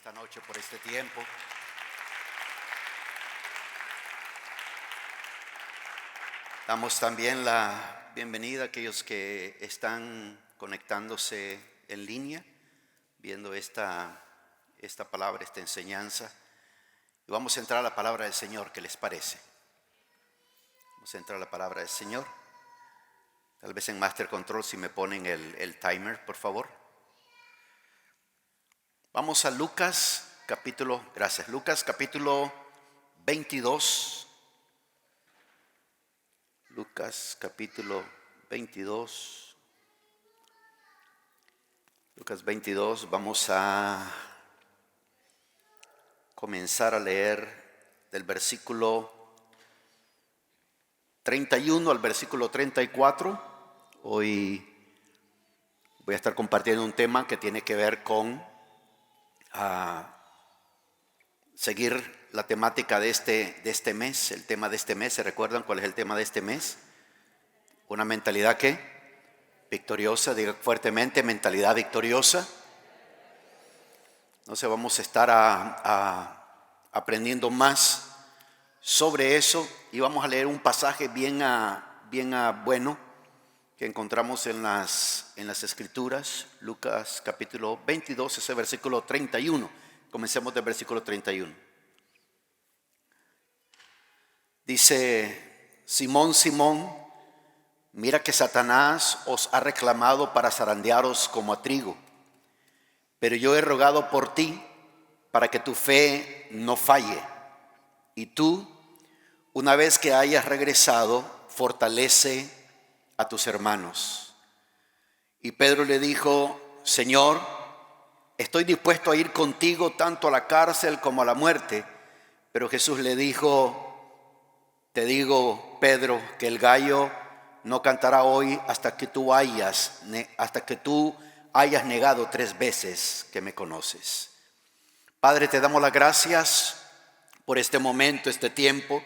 esta noche, por este tiempo. Damos también la bienvenida a aquellos que están conectándose en línea, viendo esta palabra, esta enseñanza. Y vamos a entrar a la palabra del Señor, ¿qué les parece? Vamos a entrar a la palabra del Señor. Tal vez en Master Control si me ponen el timer, por favor. Vamos a Lucas capítulo 22. Lucas capítulo 22. Lucas 22, vamos a comenzar a leer del versículo 31 al versículo 34. Hoy voy a estar compartiendo un tema que tiene que ver con seguir la temática de este mes. El tema de este mes, ¿se recuerdan cuál es el tema de este mes? Una mentalidad ¿qué? Victoriosa, diga fuertemente, mentalidad victoriosa. Entonces vamos a estar aprendiendo más sobre eso y vamos a leer un pasaje bien bueno que encontramos en las Escrituras. Lucas capítulo 22, ese versículo 31. Comencemos del versículo 31. Dice: Simón, Simón, mira que Satanás os ha reclamado para zarandearos como a trigo, pero yo he rogado por ti para que tu fe no falle, y tú, una vez que hayas regresado, fortalece a tus hermanos. Y Pedro le dijo: Señor, estoy dispuesto a ir contigo tanto a la cárcel como a la muerte. Pero Jesús le dijo: te digo, Pedro, que el gallo no cantará hoy hasta que tú hayas negado 3 veces que me conoces. Padre, te damos las gracias por este momento, este tiempo.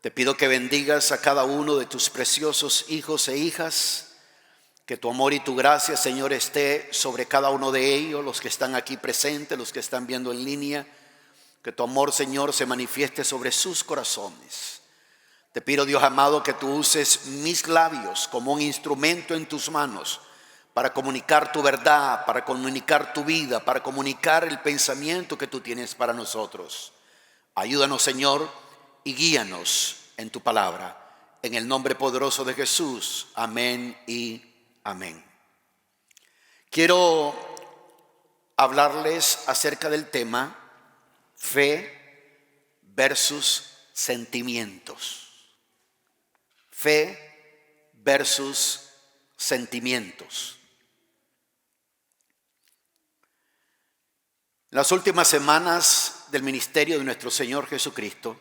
Te pido que bendigas a cada uno de tus preciosos hijos e hijas, que tu amor y tu gracia, Señor, esté sobre cada uno de ellos, los que están aquí presentes, los que están viendo en línea. Que tu amor, Señor, se manifieste sobre sus corazones. Te pido, Dios amado, que tú uses mis labios como un instrumento en tus manos para comunicar tu verdad, para comunicar tu vida, para comunicar el pensamiento que tú tienes para nosotros. Ayúdanos, Señor, y guíanos en tu palabra. En el nombre poderoso de Jesús. Amén y amén. Quiero hablarles acerca del tema fe versus sentimientos. Fe versus sentimientos. Las últimas semanas del ministerio de nuestro Señor Jesucristo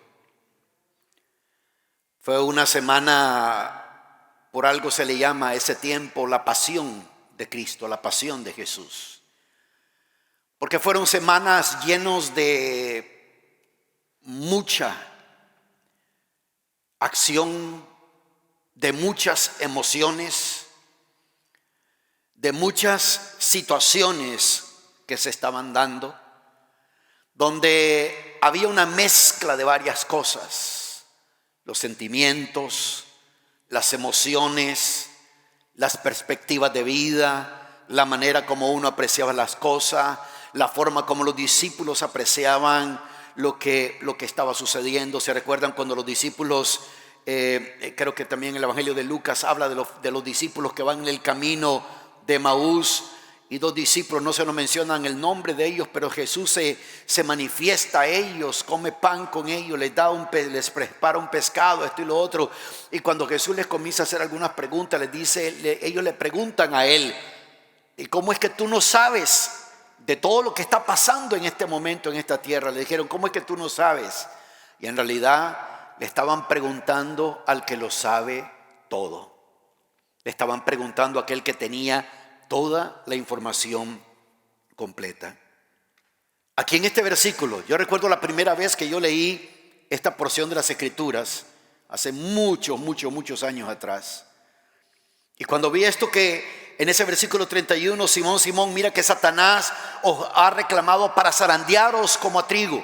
fue una semana, por algo se le llama a ese tiempo la pasión de Cristo, la pasión de Jesús. Porque fueron semanas llenos de mucha acción, de muchas emociones, de muchas situaciones que se estaban dando, donde había una mezcla de varias cosas: los sentimientos, las emociones, las perspectivas de vida, la manera como uno apreciaba las cosas, la forma como los discípulos apreciaban lo que estaba sucediendo. ¿Se recuerdan cuando los discípulos, creo que también el Evangelio de Lucas habla de los discípulos que van en el camino de Emaús, y 2 discípulos, no se nos mencionan el nombre de ellos, pero Jesús se manifiesta a ellos, come pan con ellos, les prepara un pescado, esto y lo otro. Y cuando Jesús les comienza a hacer algunas preguntas, ellos le preguntan a él: ¿y cómo es que tú no sabes de todo lo que está pasando en este momento en esta tierra? Le dijeron: ¿cómo es que tú no sabes? Y en realidad le estaban preguntando al que lo sabe todo. Le estaban preguntando a aquel que tenía toda la información completa. Aquí en este versículo, yo recuerdo la primera vez que yo leí esta porción de las Escrituras, hace muchos años atrás. Y cuando vi esto que en ese versículo 31, Simón, Simón, mira que Satanás os ha reclamado para zarandearos como a trigo.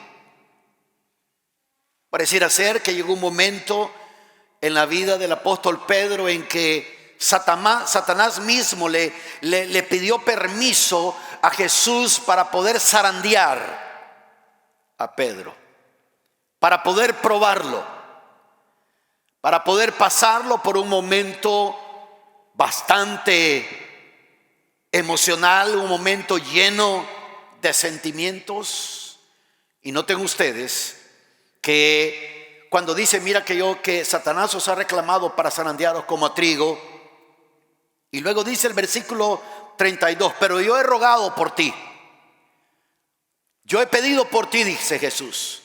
Pareciera ser que llegó un momento en la vida del apóstol Pedro en que Satanás mismo le pidió permiso a Jesús para poder zarandear a Pedro, para poder probarlo, para poder pasarlo por un momento bastante emocional, un momento lleno de sentimientos. Y noten ustedes que cuando dice, mira que Satanás os ha reclamado para zarandearos como a trigo, y luego dice el versículo 32, pero yo he rogado por ti, yo he pedido por ti, dice Jesús,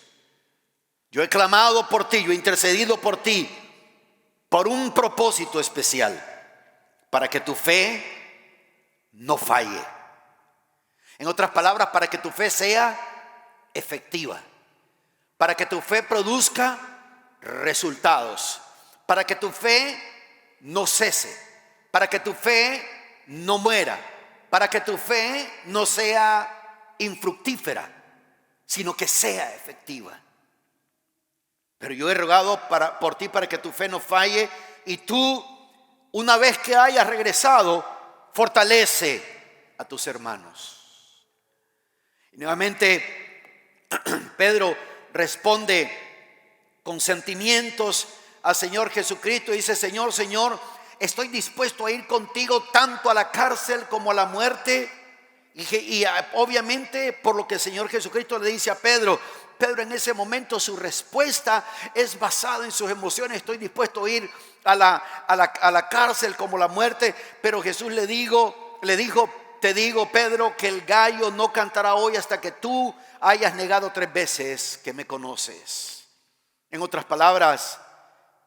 yo he clamado por ti, yo he intercedido por ti, por un propósito especial, para que tu fe no falle. En otras palabras, para que tu fe sea efectiva, para que tu fe produzca resultados, para que tu fe no cese, para que tu fe no muera, para que tu fe no sea infructífera, sino que sea efectiva. Pero yo he rogado por ti para que tu fe no falle, y tú, una vez que hayas regresado, fortalece a tus hermanos. Y nuevamente Pedro responde con sentimientos al Señor Jesucristo y dice, Señor, Señor, estoy dispuesto a ir contigo tanto a la cárcel como a la muerte. Y obviamente por lo que el Señor Jesucristo le dice a Pedro, en ese momento su respuesta es basada en sus emociones. Estoy dispuesto a ir a la cárcel como la muerte. Pero Jesús le dijo, te digo, Pedro, que el gallo no cantará hoy hasta que tú hayas negado 3 veces que me conoces. En otras palabras,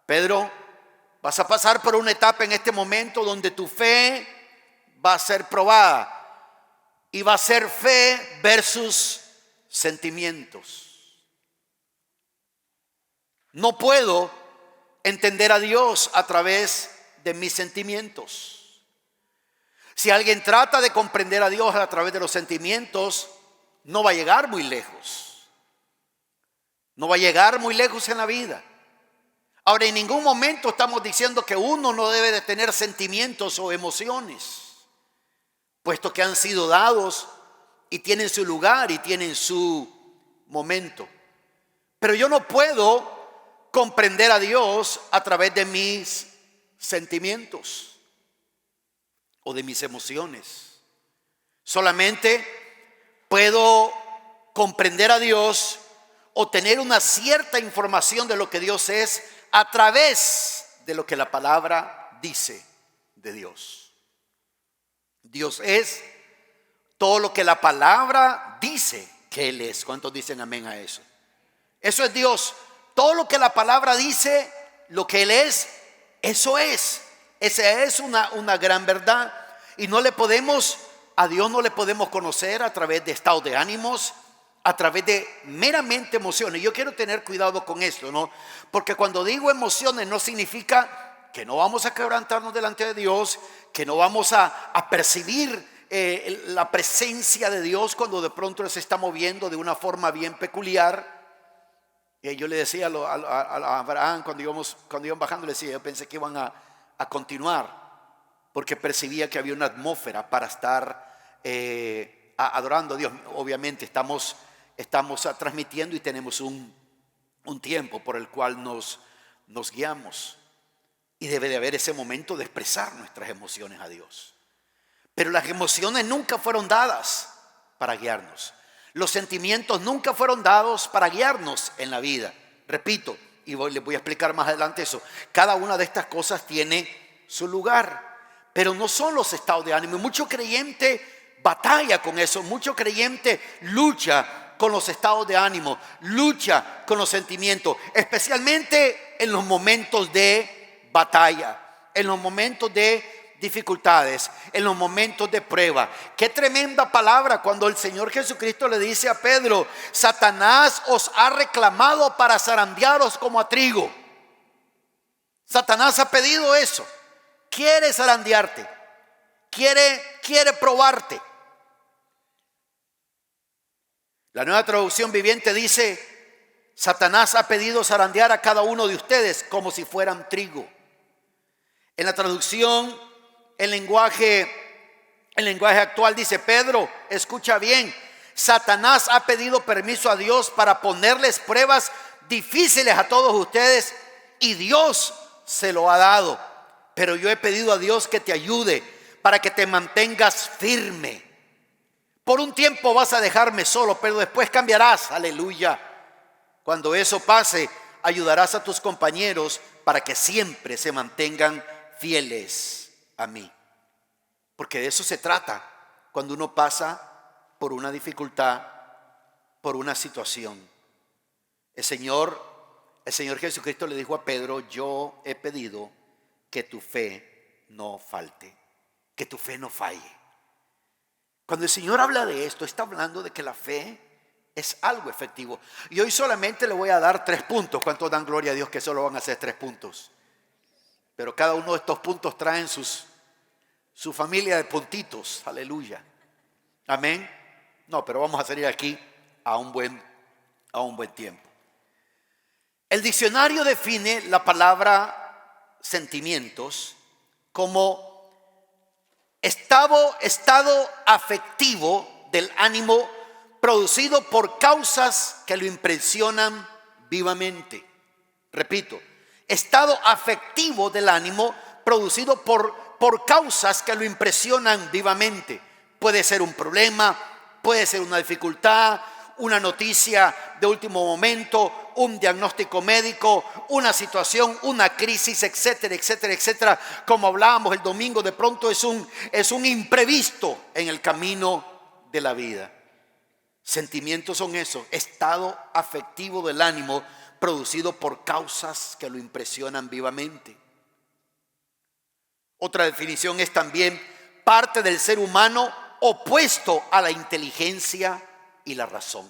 Pedro, vas a pasar por una etapa en este momento donde tu fe va a ser probada. Y va a ser fe versus sentimientos. No puedo entender a Dios a través de mis sentimientos. Si alguien trata de comprender a Dios a través de los sentimientos, no va a llegar muy lejos. No va a llegar muy lejos en la vida. Ahora, en ningún momento estamos diciendo que uno no debe de tener sentimientos o emociones, puesto que han sido dados y tienen su lugar y tienen su momento. Pero yo no puedo comprender a Dios a través de mis sentimientos o de mis emociones. Solamente puedo comprender a Dios o tener una cierta información de lo que Dios es a través de lo que la palabra dice de Dios. Dios es todo lo que la palabra dice que Él es. ¿Cuántos dicen amén a eso? Eso es Dios. Todo lo que la palabra dice, lo que Él es, eso es. Esa es una gran verdad. Y a Dios no le podemos conocer a través de estados de ánimos, a través de meramente emociones. Yo quiero tener cuidado con esto, ¿no? Porque cuando digo emociones no significa que no vamos a quebrantarnos delante de Dios, que no vamos a percibir la presencia de Dios cuando de pronto Él se está moviendo de una forma bien peculiar. Yo le decía a Abraham cuando iban bajando, le decía, yo pensé que iban a continuar, porque percibía que había una atmósfera para estar adorando a Dios. Obviamente estamos transmitiendo y tenemos un tiempo por el cual nos guiamos. Y debe de haber ese momento de expresar nuestras emociones a Dios. Pero las emociones nunca fueron dadas para guiarnos. Los sentimientos nunca fueron dados para guiarnos en la vida. Repito, y les voy a explicar más adelante eso. Cada una de estas cosas tiene su lugar, pero no son los estados de ánimo. Mucho creyente batalla con eso. Mucho creyente lucha con los estados de ánimo, lucha con los sentimientos, especialmente en los momentos de batalla, en los momentos de dificultades, en los momentos de prueba. Qué tremenda palabra cuando el Señor Jesucristo le dice a Pedro, Satanás os ha reclamado para zarandearos como a trigo. Satanás ha pedido eso, quiere zarandearte, quiere probarte. La Nueva Traducción Viviente dice: Satanás ha pedido zarandear a cada uno de ustedes como si fueran trigo. En la traducción, el lenguaje actual dice: Pedro, escucha bien, Satanás ha pedido permiso a Dios para ponerles pruebas difíciles a todos ustedes, y Dios se lo ha dado. Pero yo he pedido a Dios que te ayude para que te mantengas firme. Por un tiempo vas a dejarme solo, pero después cambiarás. Aleluya. Cuando eso pase, ayudarás a tus compañeros para que siempre se mantengan fieles a mí. Porque de eso se trata cuando uno pasa por una dificultad, por una situación. El Señor Jesucristo le dijo a Pedro: yo he pedido que tu fe no falte, que tu fe no falle. Cuando el Señor habla de esto, está hablando de que la fe es algo efectivo. Y hoy solamente le voy a dar 3 puntos. ¿Cuántos dan gloria a Dios que solo van a ser 3 puntos? Pero cada uno de estos puntos traen su familia de puntitos. Aleluya. Amén. No, pero vamos a salir aquí a un buen tiempo. El diccionario define la palabra sentimientos como estado afectivo del ánimo producido por causas que lo impresionan vivamente. Repito, estado afectivo del ánimo producido por causas que lo impresionan vivamente. Puede ser un problema, puede ser una dificultad, una noticia de último momento, un diagnóstico médico, una situación, una crisis, etcétera, etcétera, etcétera. Como hablábamos el domingo, de pronto es un imprevisto en el camino de la vida. Sentimientos son eso, estado afectivo del ánimo producido por causas que lo impresionan vivamente. Otra definición es también parte del ser humano opuesto a la inteligencia y la razón.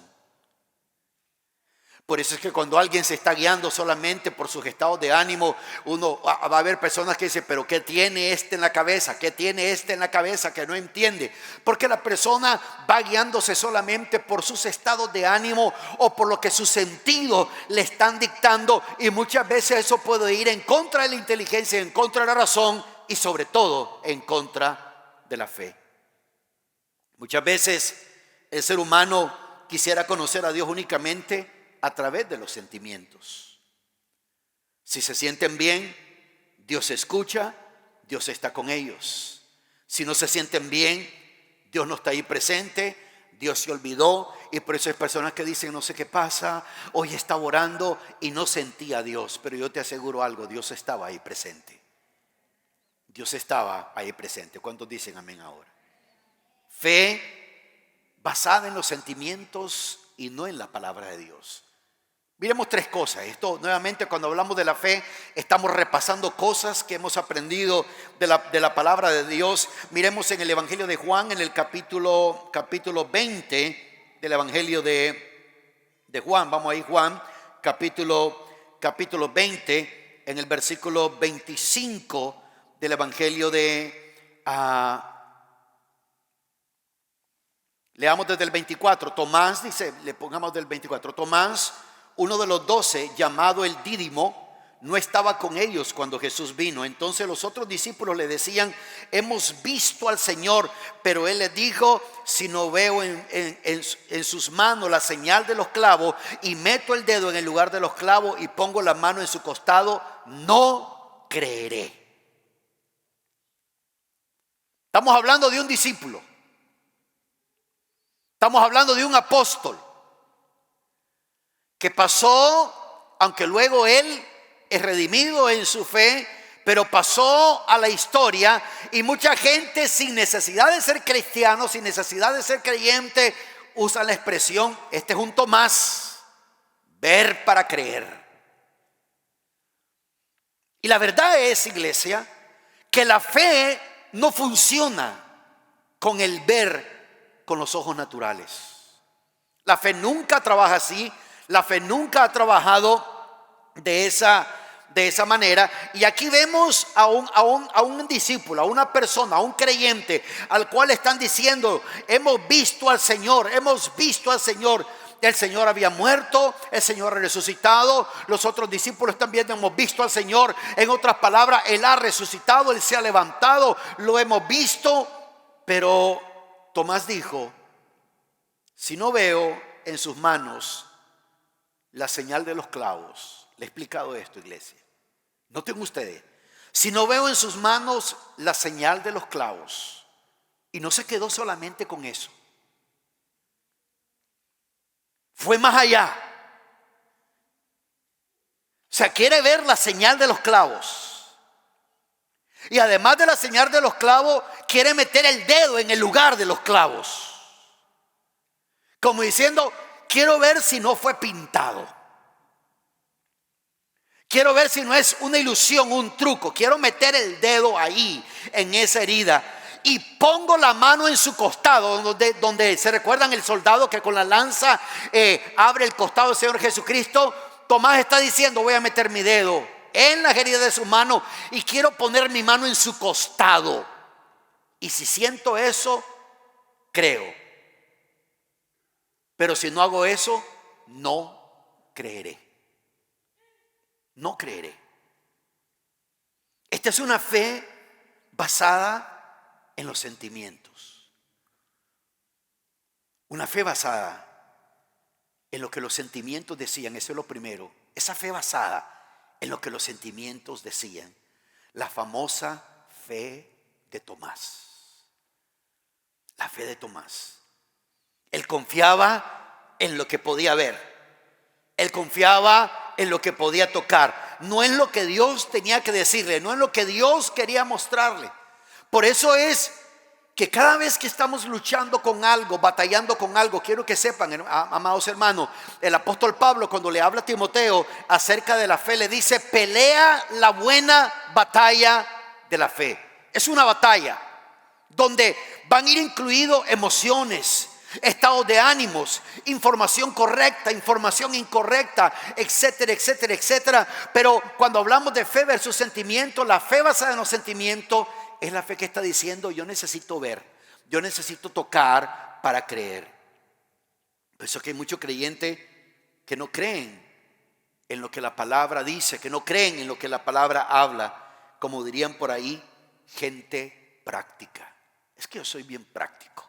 Por eso es que cuando alguien se está guiando solamente por sus estados de ánimo, uno va a ver personas que dicen: pero ¿qué tiene este en la cabeza? ¿Qué tiene este en la cabeza que no entiende? Porque la persona va guiándose solamente por sus estados de ánimo o por lo que sus sentidos le están dictando, y muchas veces eso puede ir en contra de la inteligencia, en contra de la razón y sobre todo en contra de la fe. Muchas veces el ser humano quisiera conocer a Dios únicamente a través de los sentimientos. Si se sienten bien, Dios escucha, Dios está con ellos. Si no se sienten bien, Dios no está ahí presente, Dios se olvidó. Y por eso hay personas que dicen: no sé qué pasa, hoy estaba orando y no sentía a Dios. Pero yo te aseguro algo, Dios estaba ahí presente. Dios estaba ahí presente. ¿Cuántos dicen amén ahora? Fe basada en los sentimientos y no en la palabra de Dios. Miremos 3 cosas. Esto nuevamente, cuando hablamos de la fe, estamos repasando cosas que hemos aprendido de la palabra de Dios. Miremos en el Evangelio de Juan, en el capítulo 20 del Evangelio de Juan. Vamos ahí, Juan, capítulo 20, en el versículo 25 del Evangelio de leamos desde el 24. Tomás dice, le pongamos del 24. Tomás, uno de los 12, llamado el Dídimo, no estaba con ellos cuando Jesús vino. Entonces los otros discípulos le decían: hemos visto al Señor. Pero él les dijo: si no veo en sus manos la señal de los clavos, y meto el dedo en el lugar de los clavos y pongo la mano en su costado, no creeré. Estamos hablando de un discípulo. Estamos hablando de un apóstol que pasó, aunque luego él es redimido en su fe, pero pasó a la historia, y mucha gente, sin necesidad de ser cristiano, sin necesidad de ser creyente, usa la expresión: este es un Tomás, ver para creer. Y la verdad es, iglesia, que la fe no funciona con el ver con los ojos naturales. La fe nunca trabaja así. La fe nunca ha trabajado de esa de esa manera. Y aquí vemos a un discípulo, a una persona, a un creyente, al cual están diciendo: hemos visto al Señor, hemos visto al Señor. El Señor había muerto, el Señor ha resucitado. Los otros discípulos también hemos visto al Señor. En otras palabras, Él ha resucitado, Él se ha levantado, lo hemos visto. Pero Tomás dijo: si no veo en sus manos la señal de los clavos. Le he explicado esto, iglesia. Noten ustedes: si no veo en sus manos la señal de los clavos. Y no se quedó solamente con eso. Fue más allá. O sea, quiere ver la señal de los clavos. Y además de la señal de los clavos, quiere meter el dedo en el lugar de los clavos. Como diciendo: quiero ver si no fue pintado. Quiero ver si no es una ilusión, un truco. Quiero meter el dedo ahí, en esa herida. Y pongo la mano en su costado, donde se recuerdan el soldado que con la lanza abre el costado del Señor Jesucristo. Tomás está diciendo: voy a meter mi dedo en la herida de su mano y quiero poner mi mano en su costado. Y si siento eso, creo. Pero si no hago eso, no creeré. No creeré. Esta es una fe basada en los sentimientos. Una fe basada en lo que los sentimientos decían. Eso es lo primero. Esa fe basada en lo que los sentimientos decían. La famosa fe de Tomás. La fe de Tomás. Él confiaba en lo que podía ver. Él confiaba en lo que podía tocar. No en lo que Dios tenía que decirle. No en lo que Dios quería mostrarle. Por eso es que cada vez que estamos luchando con algo, batallando con algo, quiero que sepan, amados hermanos, el apóstol Pablo, cuando le habla a Timoteo acerca de la fe, le dice: pelea la buena batalla de la fe. Es una batalla donde van a ir incluidos emociones, estados de ánimos, información correcta, información incorrecta, etcétera, etcétera, etcétera. Pero cuando hablamos de fe versus sentimiento, la fe basada en los sentimientos es la fe que está diciendo: yo necesito ver, yo necesito tocar para creer. Por eso que hay muchos creyentes que no creen en lo que la palabra dice, que no creen en lo que la palabra habla. Como dirían por ahí, gente práctica. Es que yo soy bien práctico.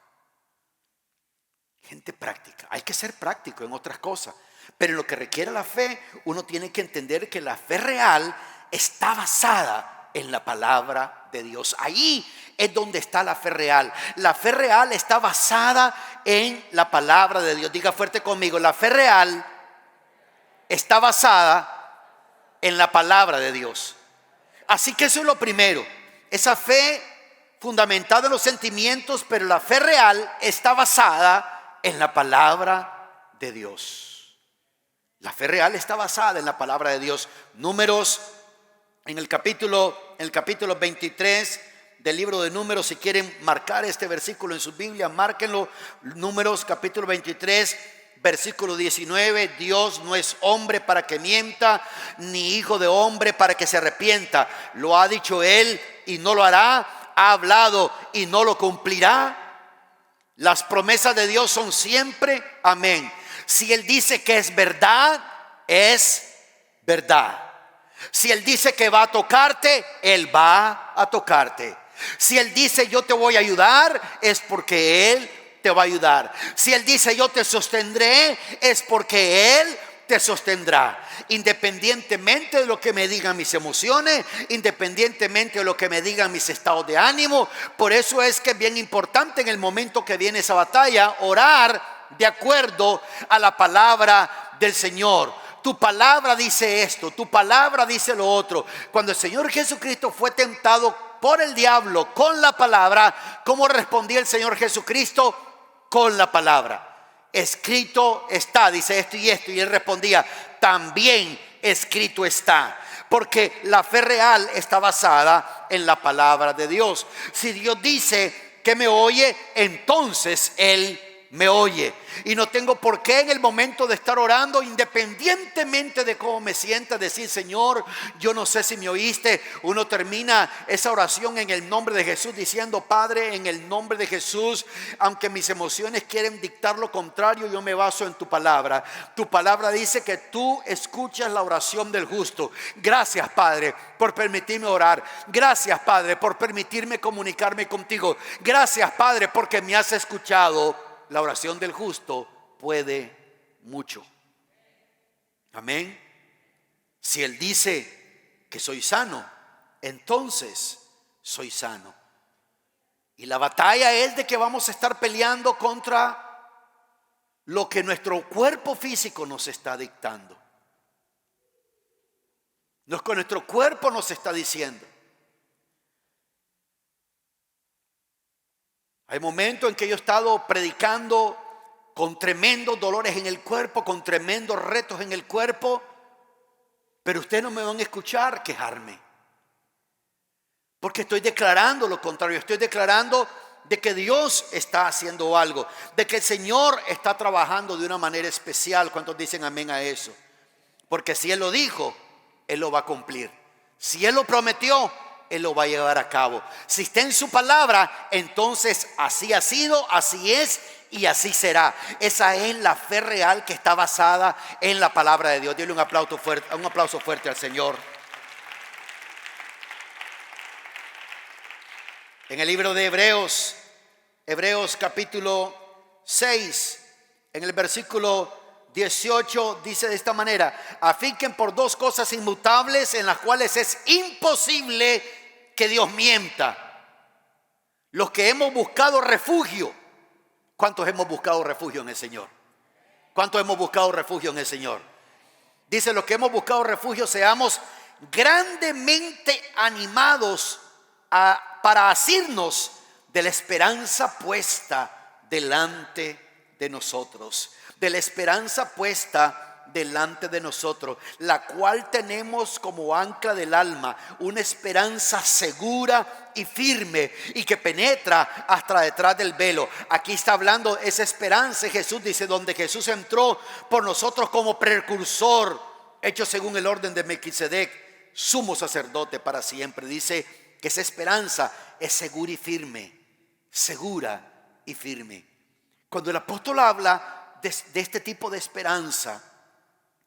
Gente práctica. Hay que ser práctico en otras cosas. Pero en lo que requiere la fe, uno tiene que entender que la fe real está basada en la palabra de Dios. Ahí es donde está la fe real. La fe real está basada en la palabra de Dios. Diga fuerte conmigo: la fe real está basada en la palabra de Dios. Así que eso es lo primero. Esa fe fundamentada en los sentimientos, pero la fe real está basada en la palabra de Dios. La fe real está basada en la palabra de Dios. Números, en el capítulo 23 del libro de Números, si quieren marcar este versículo en sus Biblias, márquenlo. Números capítulo 23, versículo 19. Dios no es hombre para que mienta, ni hijo de hombre para que se arrepienta. Lo ha dicho Él y no lo hará. Ha hablado y no lo cumplirá. Las promesas de Dios son siempre amén. Si Él dice que es verdad, es verdad. Si Él dice que va a tocarte, Él va a tocarte. Si Él dice yo te voy a ayudar, es porque Él te va a ayudar. Si Él dice yo te sostendré, es porque Él te sostendrá. Independientemente de lo que me digan mis emociones, independientemente de lo que me digan mis estados de ánimo. Por eso es que es bien importante en el momento que viene esa batalla, orar de acuerdo a la palabra del Señor. Tu palabra dice esto, tu palabra dice lo otro. Cuando el Señor Jesucristo fue tentado por el diablo con la palabra, ¿cómo respondía el Señor Jesucristo? Con la palabra. Escrito está, dice esto, y él respondía, también escrito está. Porque la fe real está basada en la palabra de Dios. Si Dios dice que me oye, entonces Él me oye. Y no tengo por qué en el momento de estar orando, independientemente de cómo me sienta, decir: Señor, yo no sé si me oíste. Uno termina esa oración en el nombre de Jesús diciendo: Padre, en el nombre de Jesús, aunque mis emociones quieren dictar lo contrario, yo me baso en tu palabra. Tu palabra dice que tú escuchas la oración del justo. Gracias, Padre, por permitirme orar. Gracias, Padre, por permitirme comunicarme contigo. Gracias, Padre, porque me has escuchado. La oración del justo puede mucho. Amén. Si Él dice que soy sano, entonces soy sano. Y la batalla es de que vamos a estar peleando contra lo que nuestro cuerpo físico nos está dictando. Lo que nuestro cuerpo nos está diciendo. Hay momentos en que yo he estado predicando con tremendos dolores en el cuerpo, con tremendos retos en el cuerpo, pero ustedes no me van a escuchar quejarme, porque estoy declarando lo contrario. Estoy declarando de que Dios está haciendo algo, de que el Señor está trabajando de una manera especial. ¿Cuántos dicen amén a eso? Porque si Él lo dijo, Él lo va a cumplir. Si Él lo prometió, Él lo va a llevar a cabo. Si está en su palabra, entonces así ha sido, así es y así será. Esa es la fe real que está basada en la palabra de Dios. Dile un aplauso fuerte al Señor. En el libro de Hebreos capítulo 6, en el versículo 18 dice de esta manera: afinquen por dos cosas inmutables, en las cuales es imposible que Dios mienta. Los que hemos buscado refugio. ¿Cuántos hemos buscado refugio en el Señor? ¿Cuántos hemos buscado refugio en el Señor? Dice: los que hemos buscado refugio, seamos grandemente animados para asirnos de la esperanza puesta delante de nosotros. De la esperanza puesta delante de nosotros, la cual tenemos como ancla del alma, una esperanza segura y firme, y que penetra hasta detrás del velo. Aquí está hablando esa esperanza. Jesús dice: donde Jesús entró por nosotros como precursor, hecho según el orden de Melquisedec, sumo sacerdote para siempre. Dice que esa esperanza es segura y firme, segura y firme. Cuando el apóstol habla de este tipo de esperanza,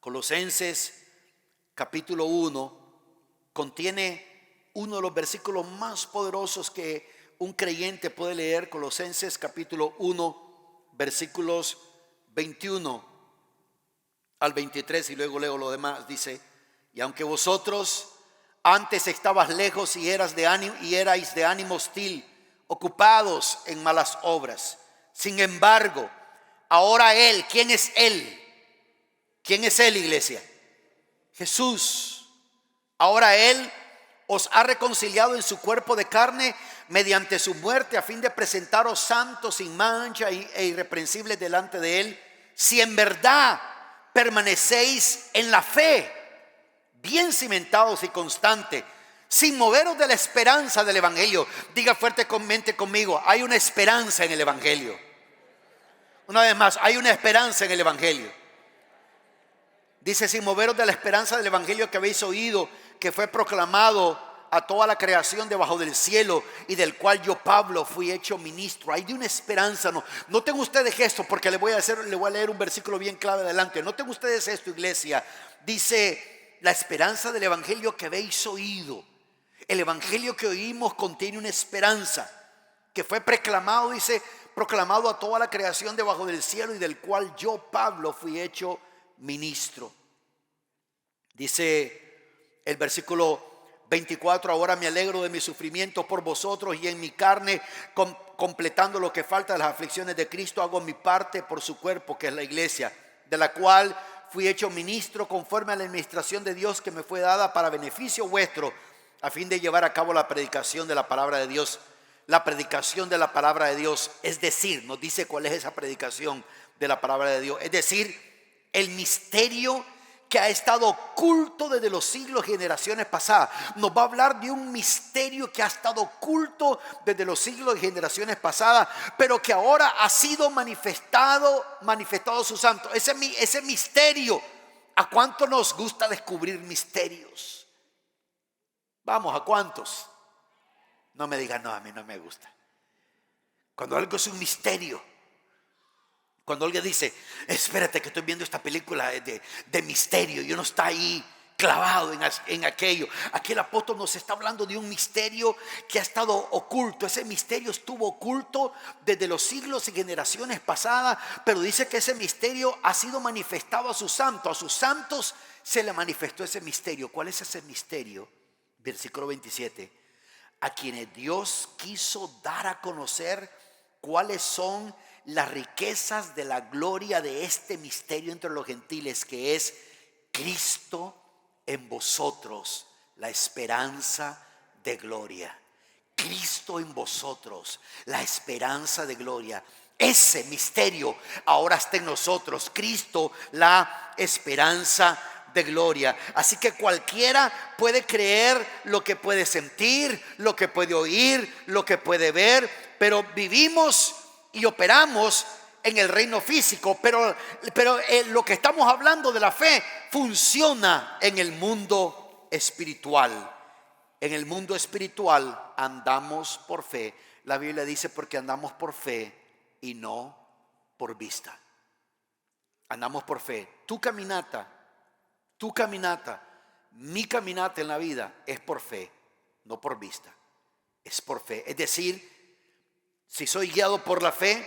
Colosenses capítulo 1 contiene uno de los versículos más poderosos que un creyente puede leer. Colosenses capítulo 1, versículos 21 al 23, y luego leo lo demás. Dice: y aunque vosotros antes estabas lejos y erais de ánimo hostil, ocupados en malas obras, sin embargo, ahora Él, ¿quién es Él? ¿Quién es Él, iglesia? Jesús. Ahora Él os ha reconciliado en su cuerpo de carne mediante su muerte, a fin de presentaros santos, sin mancha e irreprensibles delante de Él, si en verdad permanecéis en la fe, bien cimentados y constantes, sin moveros de la esperanza del evangelio. Diga fuertemente conmigo: hay una esperanza en el evangelio. Una vez más, hay una esperanza en el evangelio. Dice: sin moveros de la esperanza del evangelio que habéis oído, que fue proclamado a toda la creación debajo del cielo, y del cual yo, Pablo, fui hecho ministro. Hay de una esperanza. No tengan ustedes esto, porque le voy a leer un versículo bien clave adelante. No tengan ustedes esto, iglesia. Dice: la esperanza del evangelio que habéis oído. El evangelio que oímos contiene una esperanza que fue proclamado, dice, proclamado a toda la creación debajo del cielo, y del cual yo, Pablo, fui hecho ministro. Dice el versículo 24: ahora me alegro de mi sufrimiento por vosotros, y en mi carne, completando lo que falta de las aflicciones de Cristo, hago mi parte por su cuerpo, que es la iglesia, de la cual fui hecho ministro conforme a la administración de Dios que me fue dada para beneficio vuestro, a fin de llevar a cabo la predicación de la palabra de Dios. La predicación de la palabra de Dios, es decir, nos dice cuál es esa predicación de la palabra de Dios. Es decir, el misterio que ha estado oculto desde los siglos y generaciones pasadas. Nos va a hablar de un misterio que ha estado oculto desde los siglos y generaciones pasadas, pero que ahora ha sido manifestado a sus santos. Ese misterio, ¿a cuánto nos gusta descubrir misterios? Vamos, ¿a cuántos? No me digan, no, a mí no me gusta. Cuando algo es un misterio, cuando alguien dice, espérate que estoy viendo esta película de misterio, y uno está ahí clavado en aquello. Aquí el apóstol nos está hablando de un misterio que ha estado oculto. Ese misterio estuvo oculto desde los siglos y generaciones pasadas, pero dice que ese misterio ha sido manifestado a sus santos. A sus santos se le manifestó ese misterio. ¿Cuál es ese misterio? Versículo 27. A quienes Dios quiso dar a conocer cuáles son las riquezas de la gloria de este misterio entre los gentiles, que es Cristo en vosotros, la esperanza de gloria. Cristo en vosotros, la esperanza de gloria. Ese misterio ahora está en nosotros. Cristo, la esperanza de gloria. Así que cualquiera puede creer lo que puede sentir, lo que puede oír, lo que puede ver, pero vivimos y operamos en el reino físico, pero lo que estamos hablando de la fe funciona en el mundo espiritual. En el mundo espiritual andamos por fe. La Biblia dice porque andamos por fe y no por vista. Andamos por fe. Tu caminata, mi caminata en la vida es por fe, no por vista. Es por fe. Es decir, si soy guiado por la fe,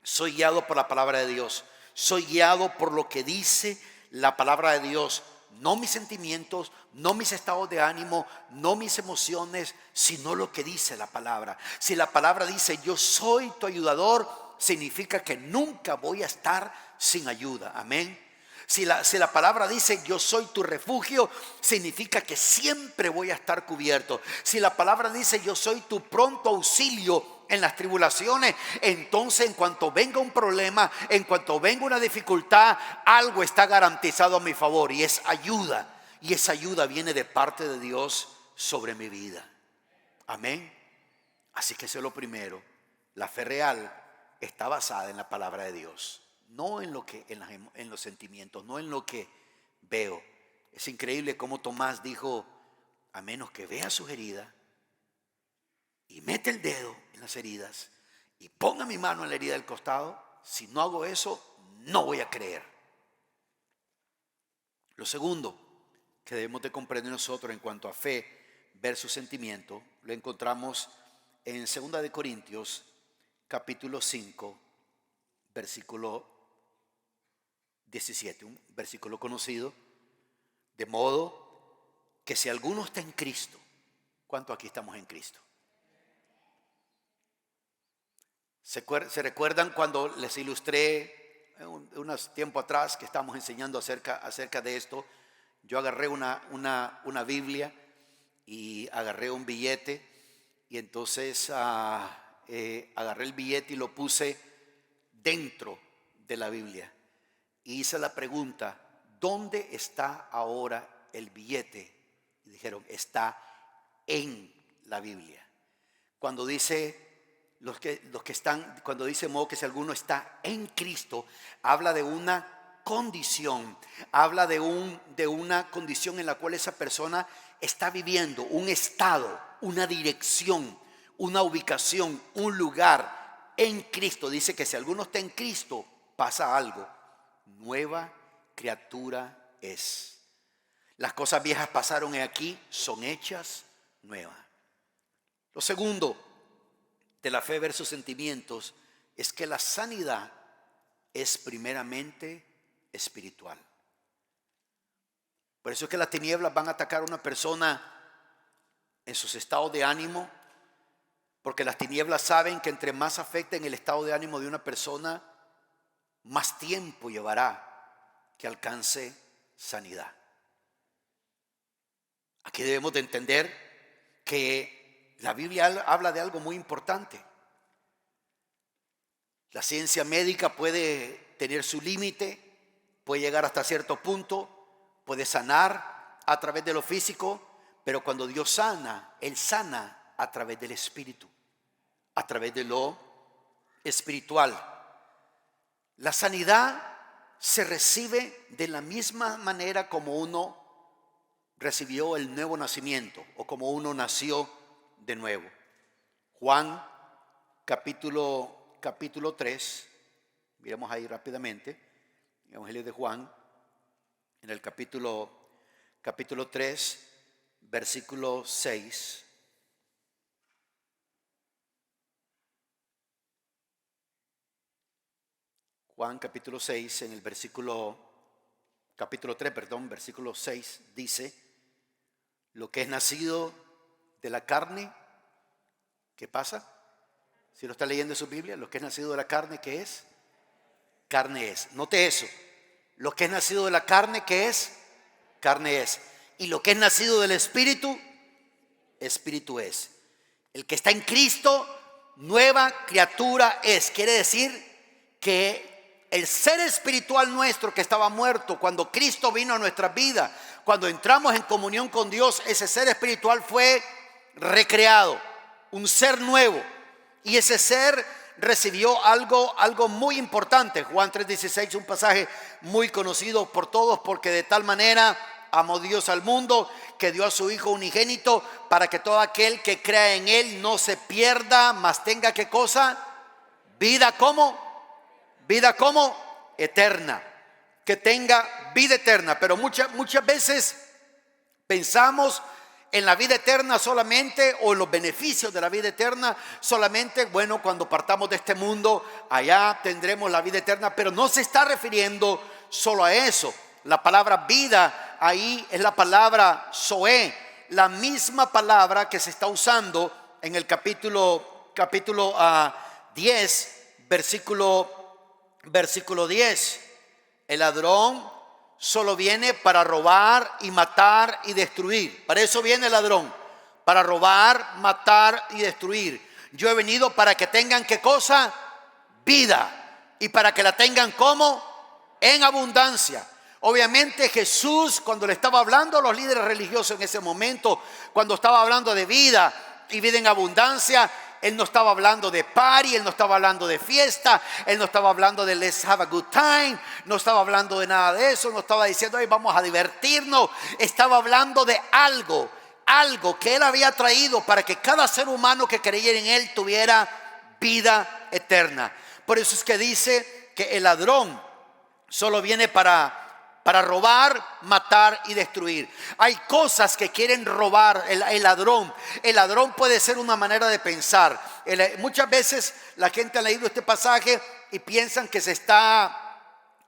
soy guiado por la palabra de Dios. Soy guiado por lo que dice la palabra de Dios. No mis sentimientos, no mis estados de ánimo, no mis emociones, sino lo que dice la palabra. Si la palabra dice yo soy tu ayudador, significa que nunca voy a estar sin ayuda. Amén. Si la palabra dice yo soy tu refugio, significa que siempre voy a estar cubierto. Si la palabra dice yo soy tu pronto auxilio en las tribulaciones, entonces en cuanto venga un problema, en cuanto venga una dificultad, algo está garantizado a mi favor, y es ayuda. Y esa ayuda viene de parte de Dios sobre mi vida. Amén. Así que eso es lo primero. La fe real está basada en la palabra de Dios, no en en los sentimientos, no en lo que veo. Es increíble cómo Tomás dijo, a menos que vea sus heridas y mete el dedo en las heridas y ponga mi mano en la herida del costado, si no hago eso, no voy a creer. Lo segundo que debemos de comprender nosotros en cuanto a fe versus sentimiento, lo encontramos en 2 de Corintios, capítulo 5, versículo 17, un versículo conocido. De modo que si alguno está en Cristo, ¿cuántos aquí estamos en Cristo? ¿Se recuerdan cuando les ilustré unos tiempo atrás que estamos enseñando acerca de esto? Yo agarré una Biblia y agarré un billete, y entonces agarré el billete y lo puse dentro de la Biblia y hice la pregunta, ¿dónde está ahora el billete? Y dijeron, está en la Biblia. Cuando dice cuando dice modo que si alguno está en Cristo, habla de una condición, habla de una condición en la cual esa persona está viviendo, un estado, una dirección, una ubicación, un lugar en Cristo. Dice que si alguno está en Cristo, pasa algo. Nueva criatura es. Las cosas viejas pasaron y aquí son hechas nuevas. Lo segundo de la fe versus sentimientos es que la sanidad es primeramente espiritual. Por eso es que las tinieblas van a atacar a una persona en sus estados de ánimo, porque las tinieblas saben que entre más afecten el estado de ánimo de una persona, más tiempo llevará que alcance sanidad. Aquí debemos de entender que la Biblia habla de algo muy importante. La ciencia médica puede tener su límite, puede llegar hasta cierto punto, puede sanar a través de lo físico, pero cuando Dios sana, Él sana a través del Espíritu, a través de lo espiritual. La sanidad se recibe de la misma manera como uno recibió el nuevo nacimiento o como uno nació de nuevo. Juan capítulo 3, miremos ahí rápidamente, el Evangelio de Juan, en el capítulo 3, versículo 6. Juan capítulo 6, en el capítulo 3, versículo 6, dice: lo que es nacido de la carne, ¿qué pasa? Si lo está leyendo en su Biblia, lo que es nacido de la carne, ¿qué es? Carne es. Note eso. Lo que es nacido de la carne, ¿qué es? Carne es. Y lo que es nacido del Espíritu, Espíritu es. El que está en Cristo, nueva criatura es. Quiere decir que el ser espiritual nuestro que estaba muerto cuando Cristo vino a nuestra vida, cuando entramos en comunión con Dios, ese ser espiritual fue recreado, un ser nuevo. Y ese ser recibió algo muy importante. Juan 3:16, un pasaje muy conocido por todos, porque de tal manera amó Dios al mundo que dio a su Hijo unigénito para que todo aquel que crea en Él no se pierda, mas tenga ¿qué cosa? Vida como eterna. Que tenga vida eterna. Pero muchas veces pensamos en la vida eterna solamente, o en los beneficios de la vida eterna solamente, bueno, cuando partamos de este mundo, allá tendremos la vida eterna, pero no se está refiriendo solo a eso. La palabra vida ahí es la palabra zoe, la misma palabra que se está usando en el capítulo 10, versículo 10. El ladrón solo viene para robar y matar y destruir. Para eso viene el ladrón, para robar, matar y destruir. Yo he venido para que tengan ¿qué cosa? Vida. Y para que la tengan ¿cómo? En abundancia. Obviamente Jesús, cuando le estaba hablando a los líderes religiosos en ese momento, cuando estaba hablando de vida y vida en abundancia, Él no estaba hablando de party, Él no estaba hablando de fiesta, Él no estaba hablando de let's have a good time, no estaba hablando de nada de eso, no estaba diciendo hey, vamos a divertirnos. Estaba hablando de algo que Él había traído para que cada ser humano que creyera en Él tuviera vida eterna. Por eso es que dice que el ladrón solo viene para robar, matar y destruir. Hay cosas que quieren robar el ladrón. El ladrón puede ser una manera de pensar. Muchas veces la gente ha leído este pasaje y piensan que se está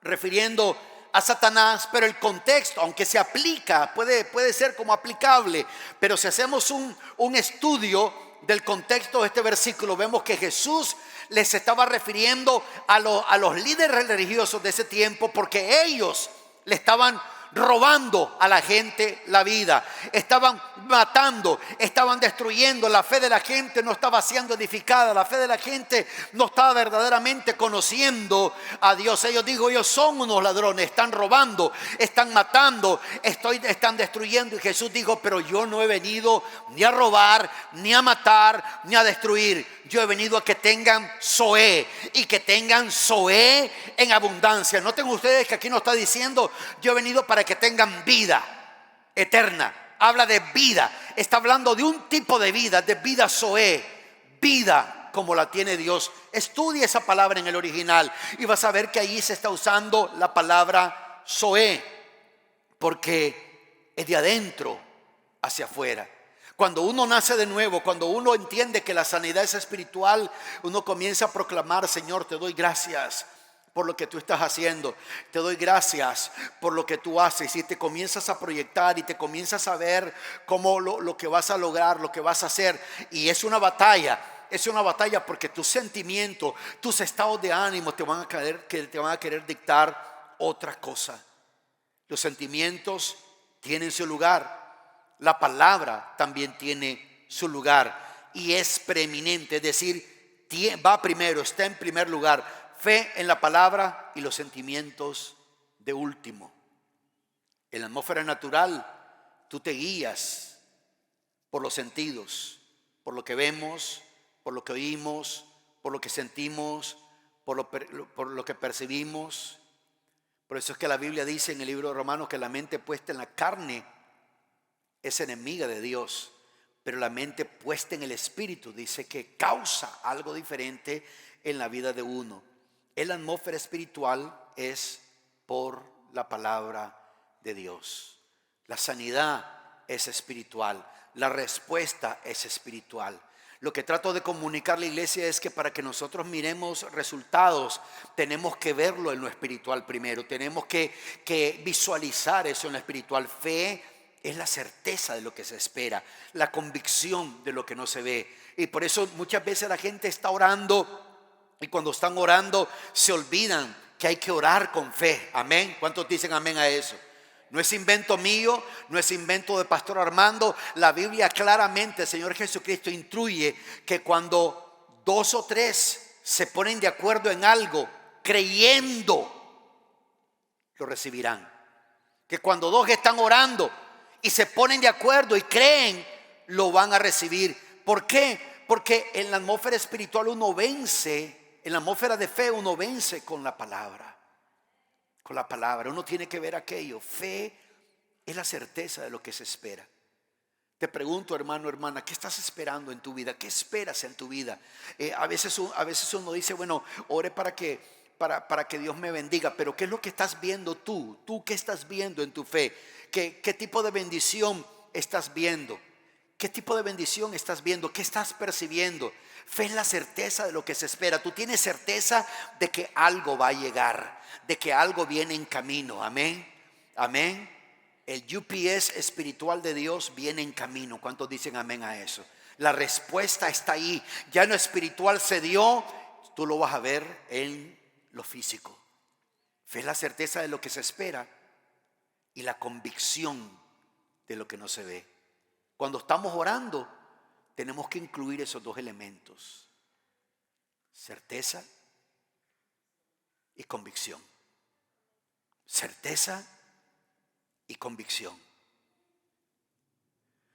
refiriendo a Satanás, pero el contexto, aunque se aplica, puede ser como aplicable, pero si hacemos un estudio del contexto de este versículo, vemos que Jesús les estaba refiriendo a los líderes religiosos de ese tiempo, porque ellos le estaban robando a la gente la vida, estaban matando, estaban destruyendo. La fe de la gente no estaba siendo edificada, la fe de la gente no estaba verdaderamente conociendo a Dios. Ellos son unos ladrones, están robando, están matando, están destruyendo. Y Jesús dijo, pero yo no he venido ni a robar, ni a matar, ni a destruir. Yo he venido a que tengan zoe, y que tengan zoe en abundancia. Noten ustedes que aquí no está diciendo yo he venido para que tengan vida eterna. Habla de vida, está hablando de un tipo de vida zoe, vida como la tiene Dios. Estudia esa palabra en el original y vas a ver que ahí se está usando la palabra zoe, porque es de adentro hacia afuera. Cuando uno nace de nuevo, cuando uno entiende que la sanidad es espiritual, uno comienza a proclamar: Señor, te doy gracias por lo que tú estás haciendo, te doy gracias por lo que tú haces. Y te comienzas a proyectar y te comienzas a ver cómo lo que vas a lograr, lo que vas a hacer. Y es una batalla porque tus sentimientos, tus estados de ánimo te van a querer dictar otra cosa. Los sentimientos tienen su lugar. La palabra también tiene su lugar y es preeminente, es decir, va primero, está en primer lugar. Fe en la palabra y los sentimientos de último. En la atmósfera natural, tú te guías por los sentidos, por lo que vemos, por lo que oímos, por lo que sentimos, por lo que percibimos. Por eso es que la Biblia dice en el libro de Romanos que la mente puesta en la carne es enemiga de Dios, pero la mente puesta en el Espíritu dice que causa algo diferente en la vida de uno. La atmósfera espiritual es por la palabra de Dios. La sanidad es espiritual, la respuesta es espiritual. Lo que trato de comunicar a la iglesia es que para que nosotros miremos resultados, tenemos que verlo en lo espiritual primero. Tenemos que visualizar eso en lo espiritual. Fe es la certeza de lo que se espera, la convicción de lo que no se ve. Y por eso muchas veces la gente está orando y cuando están orando se olvidan que hay que orar con fe. Amén. ¿Cuántos dicen amén a eso? No es invento mío, no es invento de Pastor Armando. La Biblia claramente, el Señor Jesucristo instruye que cuando 2 o 3 se ponen de acuerdo en algo, creyendo, lo recibirán. Que cuando 2 están orando y se ponen de acuerdo y creen, lo van a recibir. ¿Por qué? Porque en la atmósfera espiritual uno vence, en la atmósfera de fe uno vence con la palabra. Con la palabra, uno tiene que ver aquello. Fe es la certeza de lo que se espera. Te pregunto, hermano, hermana, ¿qué estás esperando en tu vida? ¿Qué esperas en tu vida? A veces uno dice, bueno, ore para que Dios me bendiga, pero ¿qué es lo que estás viendo tú? ¿Tú qué estás viendo en tu fe? ¿Qué tipo de bendición estás viendo? ¿Qué tipo de bendición estás viendo? ¿Qué estás percibiendo? Fe es la certeza de lo que se espera. Tú tienes certeza de que algo va a llegar, de que algo viene en camino. Amén. Amén. El UPS espiritual de Dios viene en camino. ¿Cuántos dicen amén a eso? La respuesta está ahí. Ya en lo espiritual se dio. Tú lo vas a ver en lo físico. Fe es la certeza de lo que se espera y la convicción de lo que no se ve. Cuando estamos orando, tenemos que incluir esos 2 elementos: certeza y convicción. Certeza y convicción.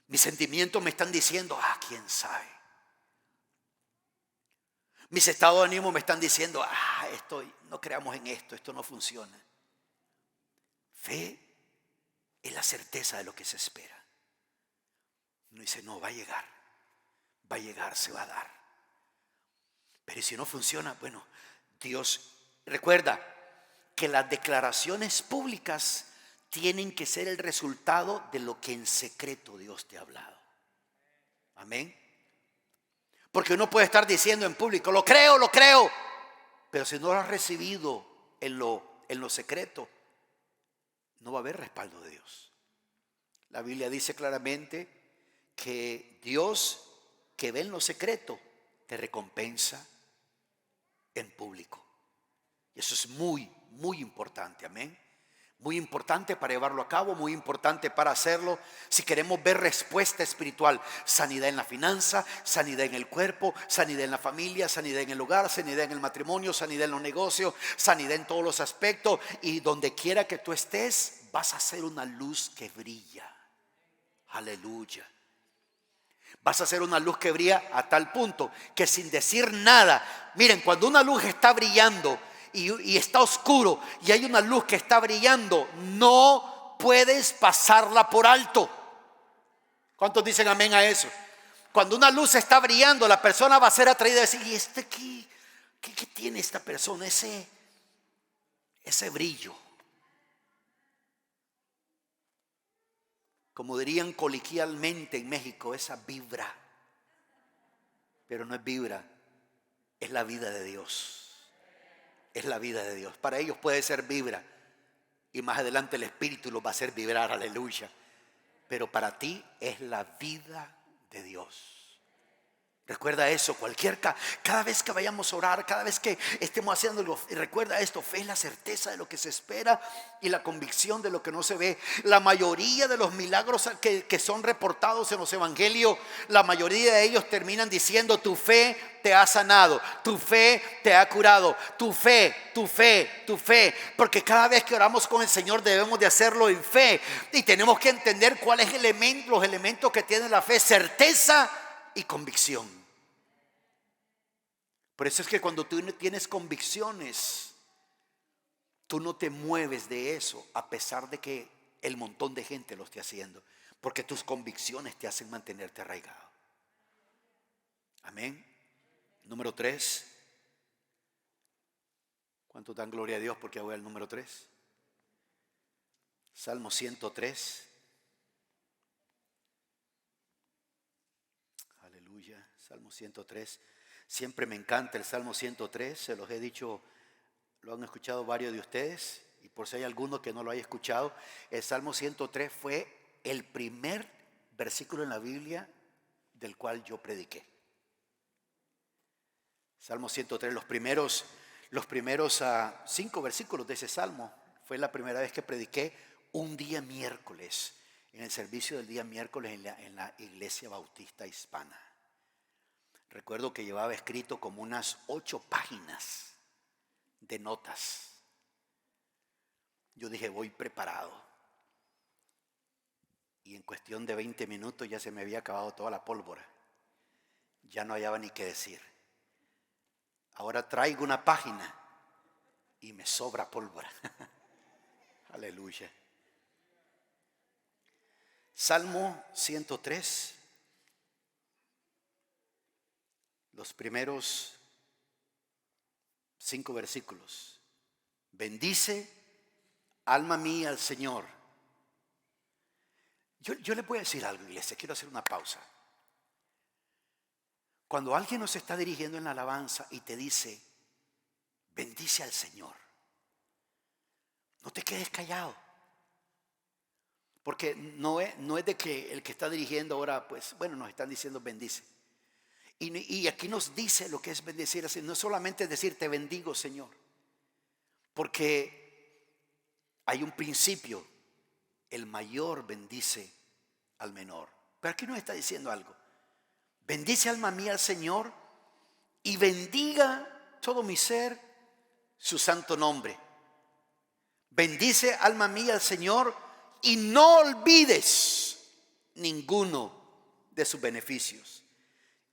Mis sentimientos me están diciendo, quién sabe. Mis estados de ánimo me están diciendo, no creamos en esto no funciona. Fe es la certeza de lo que se espera. Uno dice, no, va a llegar, se va a dar. Pero si no funciona, bueno, Dios, recuerda que las declaraciones públicas tienen que ser el resultado de lo que en secreto Dios te ha hablado. Amén. Porque uno puede estar diciendo en público, lo creo, pero si no lo has recibido en lo secreto, no va a haber respaldo de Dios. La Biblia dice claramente que Dios, que ve en lo secreto, te recompensa en público. Y eso es muy, muy importante. Amén. Muy importante para llevarlo a cabo, muy importante para hacerlo. Si queremos ver respuesta espiritual, sanidad en la finanza, sanidad en el cuerpo, sanidad en la familia, sanidad en el hogar, sanidad en el matrimonio, sanidad en los negocios, sanidad en todos los aspectos. Y donde quiera que tú estés, vas a ser una luz que brilla. Aleluya. Vas a ser una luz que brilla a tal punto que sin decir nada, miren, cuando una luz está brillando y está oscuro y hay una luz que está brillando, no puedes pasarla por alto. ¿Cuántos dicen amén a eso? Cuando una luz está brillando, la persona va a ser atraída a decir, ¿y qué tiene esta persona? Ese brillo. Como dirían coloquialmente en México, esa vibra. Pero no es vibra, es la vida de Dios. Es la vida de Dios. Para ellos puede ser vibra. Y más adelante el Espíritu los va a hacer vibrar, aleluya. Pero para ti es la vida de Dios. Recuerda eso, cada vez que vayamos a orar, cada vez que estemos haciéndolo, recuerda esto: fe es la certeza de lo que se espera y la convicción de lo que no se ve. La mayoría de los milagros que son reportados en los evangelios, la mayoría de ellos terminan diciendo: tu fe te ha sanado, tu fe te ha curado, tu fe, tu fe, tu fe. Porque cada vez que oramos con el Señor debemos de hacerlo en fe, y tenemos que entender cuál es los elementos que tiene la fe: certeza y convicción. Por eso es que cuando tú tienes convicciones, tú no te mueves de eso, a pesar de que el montón de gente lo esté haciendo, porque tus convicciones te hacen mantenerte arraigado. Amén. Número 3. ¿Cuántos dan gloria a Dios porque voy al número 3? Salmo 103. Aleluya. Salmo 103. Siempre me encanta el Salmo 103. Se los he dicho, lo han escuchado varios de ustedes. Y por si hay alguno que no lo haya escuchado, el Salmo 103 fue el primer versículo en la Biblia del cual yo prediqué. Salmo 103, los primeros 5 versículos de ese salmo, fue la primera vez que prediqué un día miércoles, en el servicio del día miércoles en la Iglesia Bautista Hispana. Recuerdo que llevaba escrito como unas 8 páginas de notas. Yo dije: voy preparado. Y en cuestión de 20 minutos ya se me había acabado toda la pólvora. Ya no hallaba ni qué decir. Ahora traigo una página y me sobra pólvora. Aleluya. Salmo 103. Los primeros 5 versículos. Bendice, alma mía, al Señor. Yo les voy a decir algo, iglesia. Quiero hacer una pausa. Cuando alguien nos está dirigiendo en la alabanza y te dice: bendice al Señor, no te quedes callado. Porque no es de que el que está dirigiendo ahora, pues bueno, nos están diciendo bendice. Y aquí nos dice lo que es bendecir así. No solamente decir: te bendigo, Señor. Porque hay un principio: el mayor bendice al menor. Pero aquí nos está diciendo algo: bendice, alma mía, al Señor, y bendiga todo mi ser su santo nombre. Bendice, alma mía, al Señor, y no olvides ninguno de sus beneficios.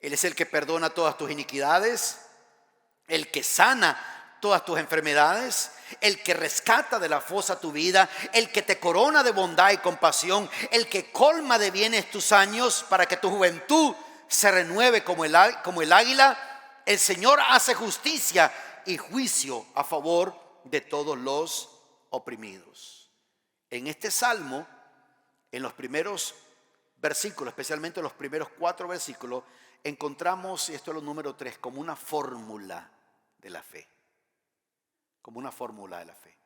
Él es el que perdona todas tus iniquidades, el que sana todas tus enfermedades, el que rescata de la fosa tu vida, el que te corona de bondad y compasión, el que colma de bienes tus años para que tu juventud se renueve como el águila. El Señor hace justicia y juicio a favor de todos los oprimidos. En este salmo, en los primeros versículos, especialmente los primeros 4 versículos, encontramos, y esto es lo número 3, como una fórmula de la fe. Como una fórmula de la fe.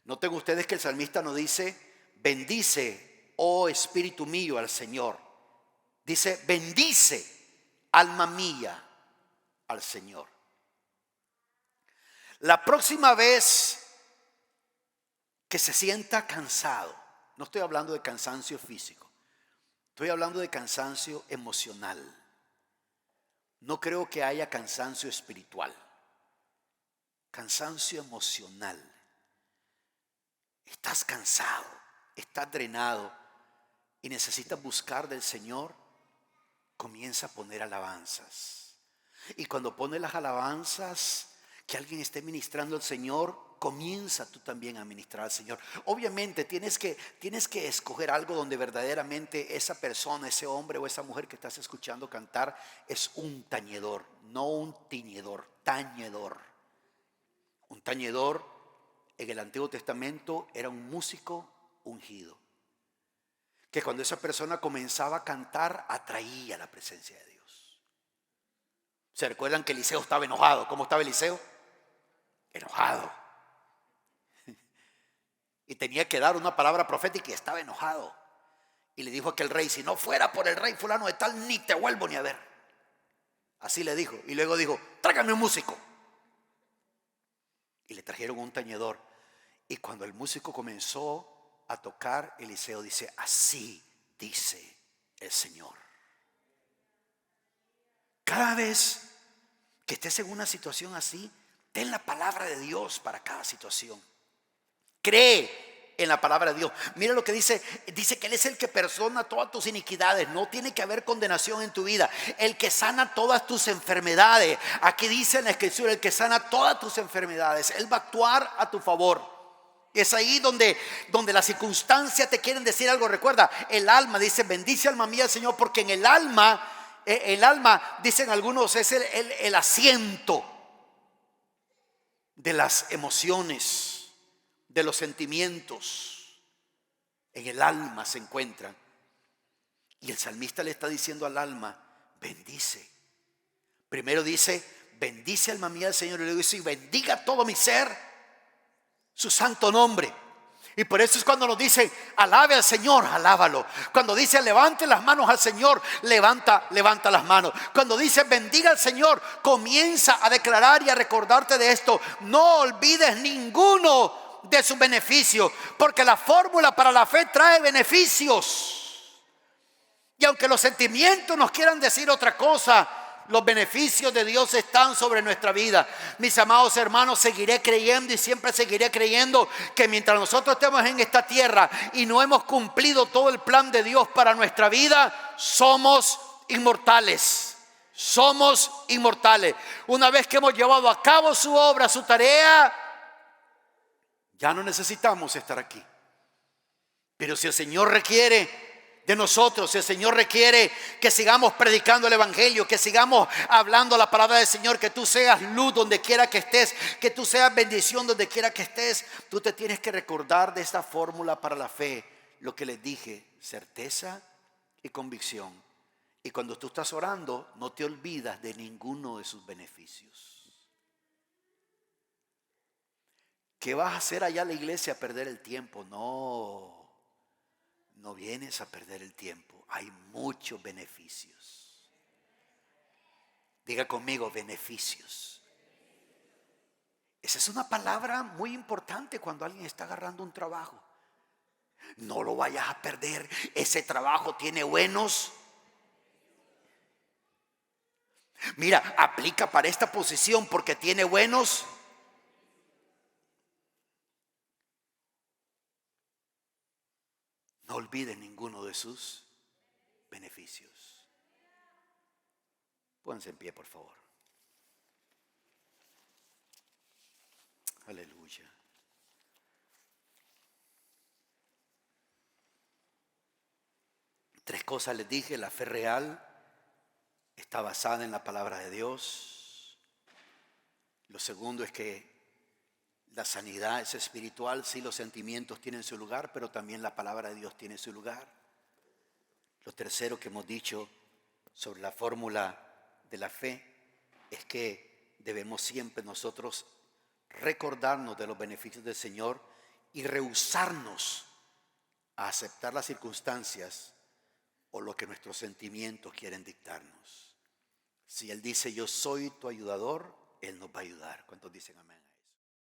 Noten ustedes que el salmista no dice: bendice, oh espíritu mío, al Señor. Dice: bendice, alma mía, al Señor. La próxima vez que se sienta cansado, no estoy hablando de cansancio físico, estoy hablando de cansancio emocional. No creo que haya cansancio espiritual. Cansancio emocional. Estás cansado, estás drenado y necesitas buscar del Señor. Comienza a poner alabanzas. Y cuando pones las alabanzas, que alguien esté ministrando al Señor, comienza tú también a ministrar al Señor. Obviamente tienes que escoger algo donde verdaderamente esa persona, ese hombre o esa mujer que estás escuchando cantar es un tañedor, no un tiñedor, tañedor. Un tañedor en el Antiguo Testamento era un músico ungido, que cuando esa persona comenzaba a cantar atraía la presencia de Dios. ¿Se recuerdan que Eliseo estaba enojado? ¿Cómo estaba Eliseo? Enojado. Y tenía que dar una palabra profética y estaba enojado. Y le dijo a aquel rey: si no fuera por el rey fulano de tal, ni te vuelvo ni a ver. Así le dijo. Y luego dijo, tráigame un músico. Y le trajeron un tañedor. Y cuando el músico comenzó a tocar, Eliseo dice, así dice el Señor. Cada vez que estés en una situación así, ten la palabra de Dios para cada situación. Cree en la palabra de Dios. Mira lo que dice que Él es el que perdona todas tus iniquidades. No tiene que haber condenación en tu vida. El que sana todas tus enfermedades. Aquí dice en la Escritura, el que sana todas tus enfermedades. Él va a actuar a tu favor. Es ahí donde las circunstancias te quieren decir algo. Recuerda, el alma dice, bendice alma mía al Señor, porque en el alma, dicen algunos, es el asiento de las emociones, de los sentimientos. En el alma se encuentran. Y el salmista le está diciendo al alma, bendice. Primero dice, bendice alma mía al Señor. Y luego dice, bendiga todo mi ser su santo nombre. Y por eso es cuando nos dice, alabe al Señor, alábalo. Cuando dice, levante las manos al Señor, levanta las manos. Cuando dice, bendiga al Señor, comienza a declarar y a recordarte de esto. No olvides ninguno de sus beneficios, porque la fórmula para la fe trae beneficios. Y aunque los sentimientos nos quieran decir otra cosa, los beneficios de Dios están sobre nuestra vida. Mis amados hermanos, seguiré creyendo y siempre seguiré creyendo que mientras nosotros estemos en esta tierra y no hemos cumplido todo el plan de Dios para nuestra vida, somos inmortales. Somos inmortales. Una vez que hemos llevado a cabo su obra, su tarea, ya no necesitamos estar aquí. Pero si el Señor requiere de nosotros, si el Señor requiere que sigamos predicando el evangelio, que sigamos hablando la palabra del Señor, que tú seas luz donde quiera que estés, que tú seas bendición donde quiera que estés, tú te tienes que recordar de esta fórmula para la fe, lo que les dije, certeza y convicción. Y cuando tú estás orando, no te olvidas de ninguno de sus beneficios. ¿Qué vas a hacer allá a la iglesia? A perder el tiempo. No vienes a perder el tiempo. Hay muchos beneficios. Diga conmigo, beneficios. Esa es una palabra muy importante cuando alguien está agarrando un trabajo. No lo vayas a perder. Ese trabajo tiene buenos. Mira, aplica para esta posición porque tiene buenos. No olviden ninguno de sus beneficios. Pónganse en pie, por favor. Aleluya. Tres cosas les dije. La fe real está basada en la palabra de Dios. Lo segundo es que la sanidad es espiritual. Sí, los sentimientos tienen su lugar, pero también la palabra de Dios tiene su lugar. Lo tercero que hemos dicho sobre la fórmula de la fe es que debemos siempre nosotros recordarnos de los beneficios del Señor y rehusarnos a aceptar las circunstancias o lo que nuestros sentimientos quieren dictarnos. Si Él dice, yo soy tu ayudador, Él nos va a ayudar. ¿Cuántos dicen amén?